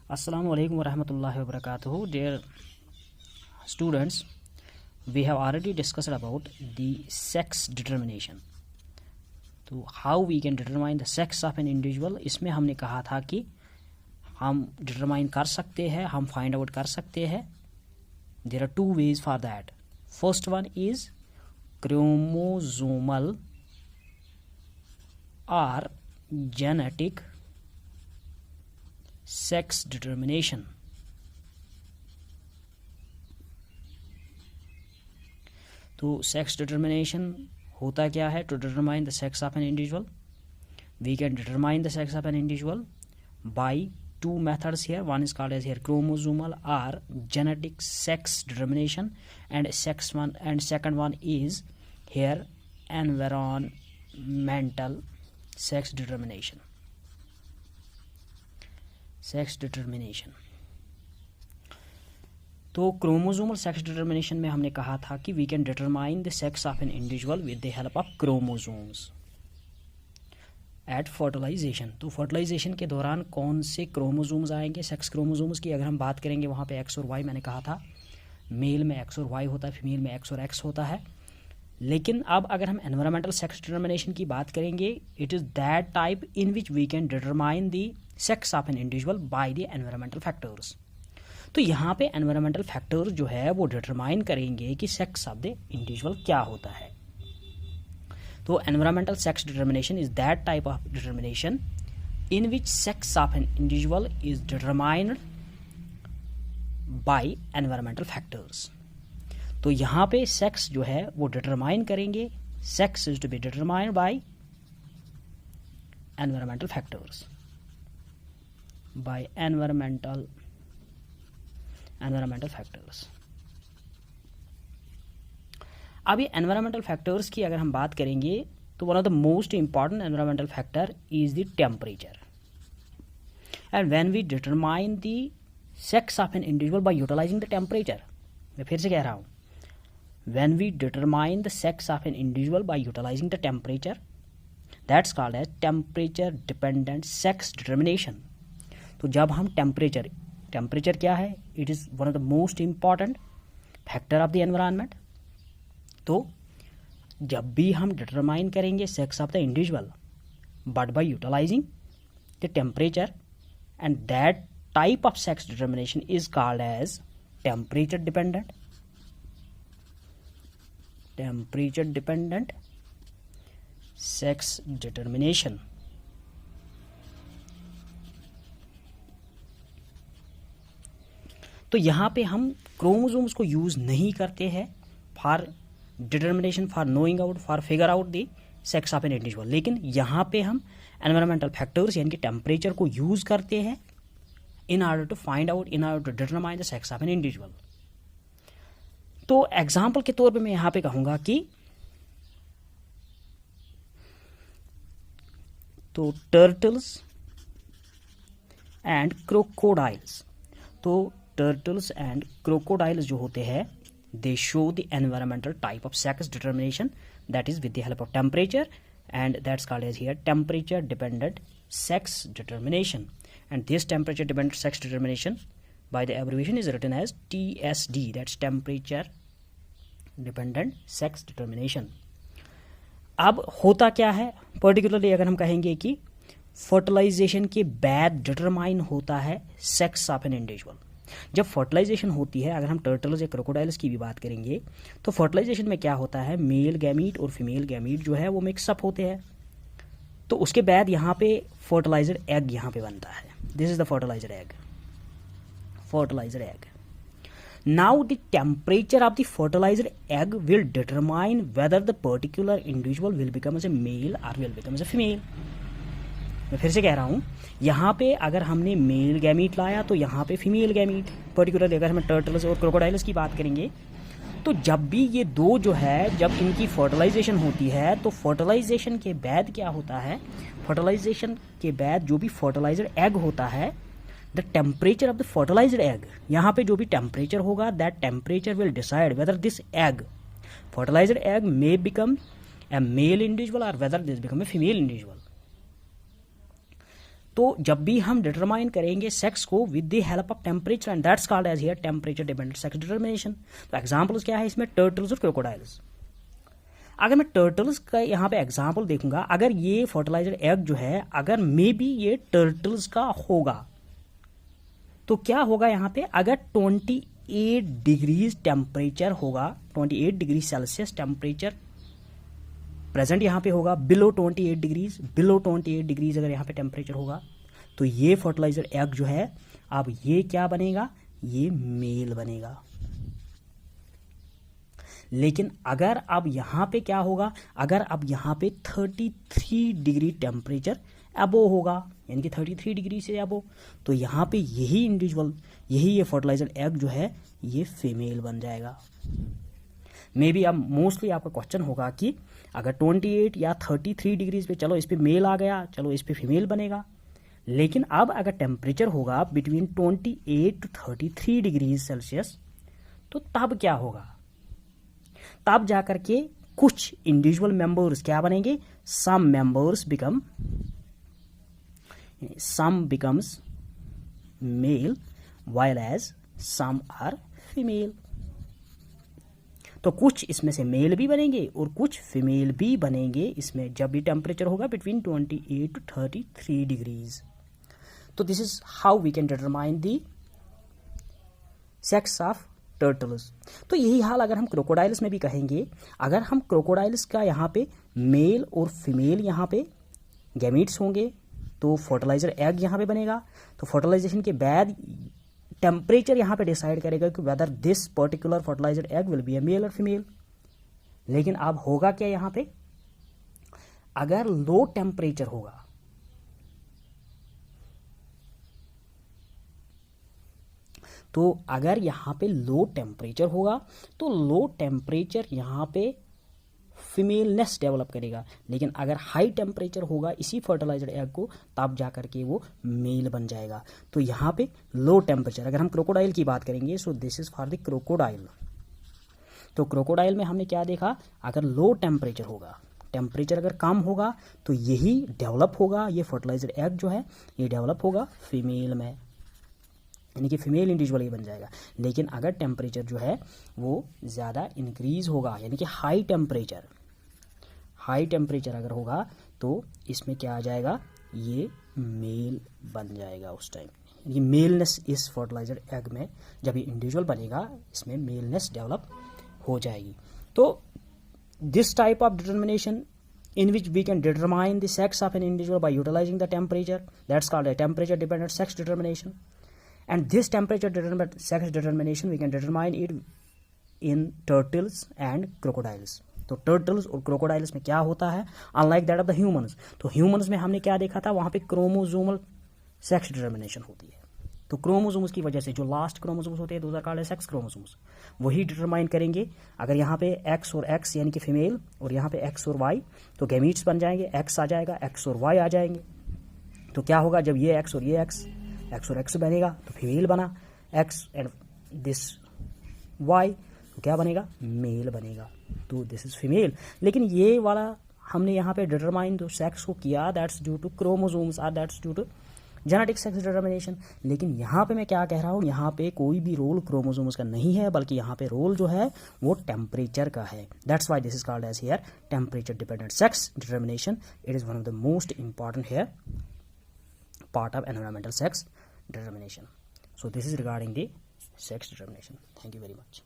Assalamu alaikum warahmatullahi wabarakatuh. Dear students, we have already discussed about the sex determination. तो how we can determine the sex of an individual, इसमें हमने कहा था कि हम determine कर सकते हैं, हम find out कर सकते हैं. There are two ways for that. First one is chromosomal or genetic sex determination. तो sex determination होता क्या है? To determine the sex of an individual, we can determine the sex of an individual by two methods here. One is called as here chromosomal or genetic sex determination, and second one is here environmental sex determination. Sex determination. तो chromosomal sex determination में हमने कहा था कि we can determine the sex of an individual with the help of chromosomes at fertilisation. तो fertilisation के दौरान कौन से क्रोमोसोम्स आएंगे? सेक्स क्रोमोसोम्स की अगर हम बात करेंगे वहाँ पे एक्स और वाई, मैंने कहा था मेल में एक्स और वाई होता है, फीमेल में एक्स और एक्स होता है. लेकिन अब अगर हम एनवायरमेंटल सेक्स डिटर्मिनेशन की बात करेंगे, it is that type in which we can determine the sex of an individual by the environmental factors. तो यहाँ पे एनवायरमेंटल फैक्टर्स जो है वो डिटरमाइन करेंगे कि सेक्स ऑफ द इंडिविजुअल क्या होता है. तो environmental sex determination is that type of determination in which sex of an individual is determined by environmental factors. तो यहाँ पे सेक्स जो है वो डिटरमाइन करेंगे. Sex is to be determined by environmental factors, by environmental factors. अब ये environmental factors की अगर हम बात करेंगे तो one of the most important environmental factor is the temperature. And when we determine the sex of an individual by utilizing the temperature, मैं फिर से कह रहा हूँ, when we determine the sex of an individual by utilizing the temperature, that's called as temperature dependent sex determination. तो जब हम temperature क्या है? It is one of the most important factor of the environment. तो जब भी हम determine करेंगे sex of the individual but by utilizing the temperature, and that type of sex determination is called as temperature dependent sex determination. तो यहाँ पे हम chromosomes को यूज़ नहीं करते हैं for determination, for knowing out, for figure out the sex of an individual. लेकिन यहाँ पे हम एनवायरमेंटल फैक्टर्स यानी कि टेम्परेचर को यूज़ करते हैं in order to find out, in order to determine the sex of an individual. तो एग्जाम्पल के तौर पे मैं यहाँ पे कहूँगा कि तो टर्टल्स एंड क्रोकोडाइल्स. तो टर्टल्स एंड क्रोकोडाइल्स जो होते हैं, they show the environmental type of sex determination that is with the help of temperature, and that's called as here temperature dependent sex determination. And this temperature dependent sex determination by the abbreviation is written as TSD, that's temperature dependent sex determination. अब होता क्या है? Particularly अगर हम कहेंगे कि fertilisation के बाद डिटरमाइन होता है सेक्स ऑफ एन इंडिविजुअल. जब फर्टिलाइजेशन होती है, अगर हम टर्टल्स या क्रोकोडाइल्स की भी बात करेंगे, तो फर्टिलाइजेशन में क्या होता है? मेल गैमीट और फीमेल गैमीट जो है वो मिक्सअप होते हैं. तो उसके बाद यहाँ पे फर्टिलाइजर एग यहाँ पे बनता है. This is the fertiliser egg. Now the temperature of the fertiliser egg will determine whether the particular individual will become as a male or will become as a female. मैं फिर से कह रहा हूँ, यहाँ पे अगर हमने मेल गैमीट लाया तो यहाँ पे फीमेल गैमीट. पर्टिकुलरली अगर हम टर्टल्स और क्रोकोडाइल्स की बात करेंगे, तो जब भी ये दो जो है, जब इनकी फर्टिलाइजेशन होती है, तो फर्टिलाइजेशन के बाद क्या होता है? फर्टिलाइजेशन के बाद जो भी फर्टिलाइजर एग होता है, the temperature of the fertiliser egg, यहाँ पे जो भी टेम्परेचर होगा, that temperature will decide whether this egg, fertiliser egg, may become a male individual or whether this become a female individual. तो जब भी हम डिटरमाइन करेंगे सेक्स को with the help of temperature, and that's called as here temperature dependent sex determination. तो examples क्या है इसमें, टर्टल्स और क्रोकोडाइल्स। अगर मैं टर्टल्स का यहाँ पे एग्जांपल देखूंगा, अगर ये फर्टिलाइजर एग जो है अगर मे बी ये टर्टल्स का होगा तो क्या होगा यहाँ पे, अगर 28 डिग्रीज टेम्परेचर होगा, 28 डिग्री सेल्सियस टेम्परेचर प्रेजेंट यहाँ पे होगा, बिलो 28 डिग्रीज, बिलो 28 डिग्रीज अगर यहाँ पे टेम्परेचर होगा तो ये फर्टिलाइजर एग जो है अब ये क्या बनेगा, ये मेल बनेगा। लेकिन अगर अब यहाँ पे क्या होगा, अगर अब यहाँ पे 33 डिग्री टेम्परेचर अबो होगा, यानी कि 33 डिग्री से अबो, तो यहाँ पे यही इंडिविजुअल, यही ये फर्टिलाइजर एग जो है ये फीमेल बन जाएगा। मे बी अब मोस्टली आपका क्वेश्चन होगा कि अगर 28 या 33 डिग्रीज पे, चलो इस पे मेल आ गया, चलो इस पे फीमेल बनेगा, लेकिन अब अगर टेम्परेचर होगा बिटवीन 28 टू 33 डिग्री सेल्सियस तो तब क्या होगा, तब जाकर के कुछ इंडिविजुअल मेंबर्स क्या बनेंगे, some becomes male while as some are female। तो कुछ इसमें से मेल भी बनेंगे और कुछ फीमेल भी बनेंगे इसमें, जब भी टेम्परेचर होगा बिटवीन 28 टू 33 डिग्रीज। तो this is how we can determine the sex of turtles. तो यही हाल अगर हम क्रोकोडाइल्स में भी कहेंगे, अगर हम क्रोकोडाइल्स का यहाँ पे मेल और फीमेल यहाँ पे गैमीट्स होंगे तो फर्टिलाइजर एग यहाँ पे बनेगा। तो फर्टिलाइजेशन के बाद टेम्परेचर यहाँ पे डिसाइड करेगा कि whether this particular fertilizer egg will be a male और फीमेल। लेकिन अब होगा क्या यहाँ पे, अगर लो टेम्परेचर होगा, तो अगर यहाँ पे लो टेम्परेचर होगा तो लो टेम्परेचर यहाँ पे फीमेलनेस डेवलप करेगा, लेकिन अगर हाई टेम्परेचर होगा इसी फर्टिलाइजर एग को तब जाकर के वो मेल बन जाएगा। तो यहाँ पे लो टेम्परेचर, अगर हम क्रोकोडाइल की बात करेंगे, so this is for the crocodile. तो क्रोकोडाइल में हमने क्या देखा, अगर लो टेम्परेचर होगा, टेम्परेचर अगर कम होगा तो यही डेवलप होगा, ये फर्टिलाइजर एग जो है ये डेवलप होगा फीमेल में, यानी कि फीमेल इंडिविजुअल ही बन जाएगा। लेकिन अगर टेम्परेचर जो है वो ज़्यादा इंक्रीज होगा, यानी कि हाई टेम्परेचर अगर होगा तो इसमें क्या आ जाएगा, ये मेल बन जाएगा उस टाइम, यानी कि मेलनेस इस फर्टिलाइजर एग में जब ये इंडिविजुअल बनेगा इसमें मेलनेस डेवलप हो जाएगी। तो this type of determination in which we can determine the sex of an individual by utilizing the temperature, that's called a temperature dependent sex determination. And this temperature dependent sex determination we can determine it in turtles and crocodiles. तो turtles और crocodiles में क्या होता है, unlike that of the humans, तो humans में हमने क्या देखा था, वहां पे क्रोमोसोमल सेक्स डिटर्मिनेशन होती है। तो क्रोमोसोम्स की वजह से जो लास्ट क्रोमोसोम्स होते हैं those are called sex chromosomes, वही डिटरमाइन करेंगे। अगर यहाँ पे एक्स और एक्स यानी कि फीमेल और यहाँ पे एक्स और वाई, तो गैमीट्स बन जाएंगे, एक्स आ जाएगा, एक्स और वाई आ जाएंगे। तो क्या होगा, जब ये एक्स और ये एक्स और एक्स बनेगा तो फीमेल बना, एक्स एंड दिस वाई तो क्या बनेगा, मेल बनेगा। तो दिस इज फीमेल। लेकिन ये वाला हमने यहाँ पे डिटरमाइन जो सेक्स को किया, दैट्स ड्यू टू क्रोमोसोम्स और that's due to genetic sex determination. लेकिन यहाँ पे मैं क्या कह रहा हूँ, यहाँ पे कोई भी रोल क्रोमोसोम्स का नहीं है, बल्कि यहाँ पे रोल जो है वो टेम्परेचर का है। That's why this is called as here temperature dependent sex determination. It is one of the most important here part of environmental sex determination. So this is regarding the sex determination. Thank you very much.